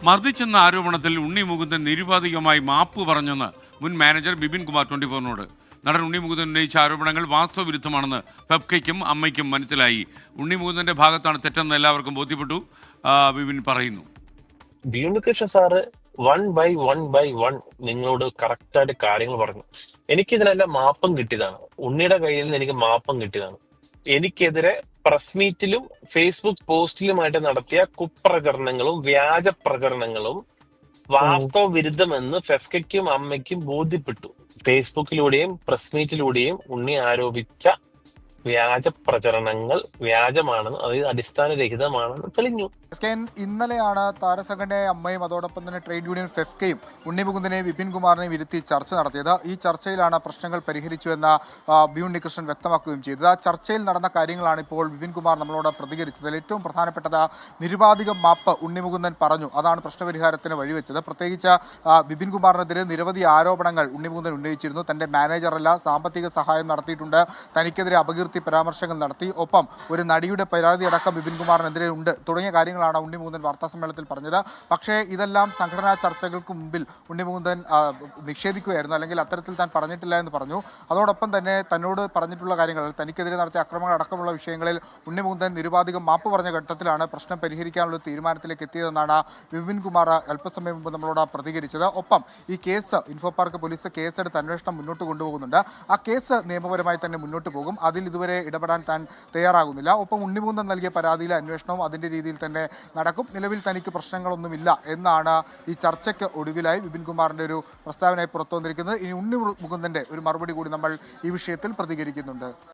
മർദ്ദിച്ചെന്ന ആരോപണത്തിൽ ഉണ്ണി മുകുന്ദൻ നിരുപാധികമായി മാപ്പ് പറഞ്ഞെന്ന് മുൻ മാനേജർ ബിപിൻ കുമാർ 24-നോട്. നടൻ ഉണ്ണി മുകുന്ദൻ ഉന്നയിച്ച ആരോപണങ്ങൾ വാസ്തവവിരുദ്ധമാണെന്ന് ഫെഫ്കയ്ക്കും അമ്മയ്ക്കും മനസ്സിലായി. ഉണ്ണി മുകുന്ദന്റെ ഭാഗത്താണ് തെറ്റെന്ന് എല്ലാവർക്കും ബോധ്യപ്പെട്ടു. ബിപിൻ പറയുന്നു. ബിയുണ്ണികൃഷ്ണൻ സാറ് ബൈ വൺ നിങ്ങളോട് കറക്റ്റായിട്ട് കാര്യങ്ങൾ പറഞ്ഞു. എനിക്കിതിനെല്ലാം മാപ്പം കിട്ടിയതാണ്. ഉണ്ണിയുടെ കയ്യിൽ നിന്ന് എനിക്ക് മാപ്പം കിട്ടിയതാണ്. എനിക്കെതിരെ പ്രസ് മീറ്റിലും ഫേസ്ബുക്ക് പോസ്റ്റിലുമായിട്ട് നടത്തിയ കുപ്രചരണങ്ങളും വ്യാജ പ്രചരണങ്ങളും വാസ്തവ വിരുദ്ധമെന്ന് ഫെഫ്കയ്ക്കും അമ്മയ്ക്കും ബോധ്യപ്പെട്ടു. ഫേസ്ബുക്കിലൂടെയും പ്രസ് മീറ്റിലൂടെയും ഉണ്ണി ആരോപിച്ച വ്യാജ പ്രചരണങ്ങൾ വ്യാജമാണെന്ന്, അത് അടിസ്ഥാനരഹിതമാണെന്ന് തെളിഞ്ഞു. ഇന്നലെയാണ് താരസംഘടനയെ അമ്മയും അതോടൊപ്പം തന്നെ ട്രേഡ് യൂണിയൻ ഫെഫ്കയും ഉണ്ണി മുകുന്ദനെയും വിപിൻ കുമാറിനെയും ഇരുത്തി ചർച്ച നടത്തിയത്. ഈ ചർച്ചയിലാണ് പ്രശ്നങ്ങൾ പരിഹരിച്ചുവെന്ന് ബി ഉണ്ണികൃഷ്ണൻ വ്യക്തമാക്കുകയും ചെയ്തത്. ആ ചർച്ചയിൽ നടന്ന കാര്യങ്ങളാണ് ഇപ്പോൾ വിപിൻ കുമാർ നമ്മളോട് പ്രതികരിച്ചത്. ഏറ്റവും പ്രധാനപ്പെട്ടത് നിരുപാധികം മാപ്പ് ഉണ്ണി മുകുന്ദൻ പറഞ്ഞു. അതാണ് പ്രശ്നപരിഹാരത്തിന് വഴിവെച്ചത്. പ്രത്യേകിച്ച് വിപിൻ കുമാറിനെതിരെ നിരവധി ആരോപണങ്ങൾ ഉണ്ണി മുകുന്ദൻ ഉന്നയിച്ചിരുന്നു. തന്റെ മാനേജറല്ല, സാമ്പത്തിക സഹായം നടത്തിയിട്ടുണ്ട്, തനിക്കെതിരെ അപകീർത്തി പരാമർശങ്ങൾ നടത്തി, ഒപ്പം ഒരു നടിയുടെ പരാതി അടക്കം വിപിൻ കുമാറിനെതിരെ ഉണ്ട് തുടങ്ങിയ കാര്യങ്ങളാണ് ഉണ്ണി മുകുന്ദൻ വാർത്താസമ്മേളനത്തിൽ പറഞ്ഞത്. പക്ഷേ ഇതെല്ലാം സംഘടനാ ചർച്ചകൾക്ക് മുമ്പിൽ ഉണ്ണി മുകുന്ദൻ നിഷേധിക്കുകയായിരുന്നു, അല്ലെങ്കിൽ അത്തരത്തിൽ താൻ പറഞ്ഞിട്ടില്ല എന്ന് പറഞ്ഞു. അതോടൊപ്പം തന്നെ തന്നോട് പറഞ്ഞിട്ടുള്ള കാര്യങ്ങൾ, തനിക്കെതിരെ നടത്തിയ അക്രമങ്ങൾ അടക്കമുള്ള വിഷയങ്ങളിൽ ഉണ്ണി മുകുന്ദൻ നിരുപാധികം മാപ്പ് പറഞ്ഞ ഘട്ടത്തിലാണ് പ്രശ്നം പരിഹരിക്കാനുള്ള തീരുമാനത്തിലേക്ക് എത്തിയതെന്നാണ് വിപിൻ കുമാർ അല്പസമയം മുമ്പ് നമ്മളോട് പ്രതികരിച്ചത്. ഒപ്പം ഈ കേസ് ഇൻഫോ പാർക്ക് പോലീസ് കേസെടുത്ത് അന്വേഷണം മുന്നോട്ട് കൊണ്ടുപോകുന്നുണ്ട്. ആ കേസ് നിയമപരമായി തന്നെ മുന്നോട്ട് പോകും. അതിൽ ഇതുവരെ ഇടപെടാൻ താൻ തയ്യാറാകുന്നില്ല. ഒപ്പം ഉണ്ണി മുകുന്ദൻ നൽകിയ പരാതിയിലെ അന്വേഷണവും അതിൻ്റെ രീതിയിൽ തന്നെ നടക്കും. നിലവിൽ തനിക്ക് പ്രശ്നങ്ങളൊന്നുമില്ല എന്നാണ് ഈ ചർച്ചയ്ക്ക് ഒടുവിലായി വിപിൻ കുമാറിൻ്റെ ഒരു പ്രസ്താവനയായി പുറത്തു വന്നിരിക്കുന്നത്. ഇനി ഉണ്ണി മുകുന്ദൻ്റെ ഒരു മറുപടി കൂടി നമ്മൾ ഈ വിഷയത്തിൽ പ്രതികരിക്കുന്നുണ്ട്.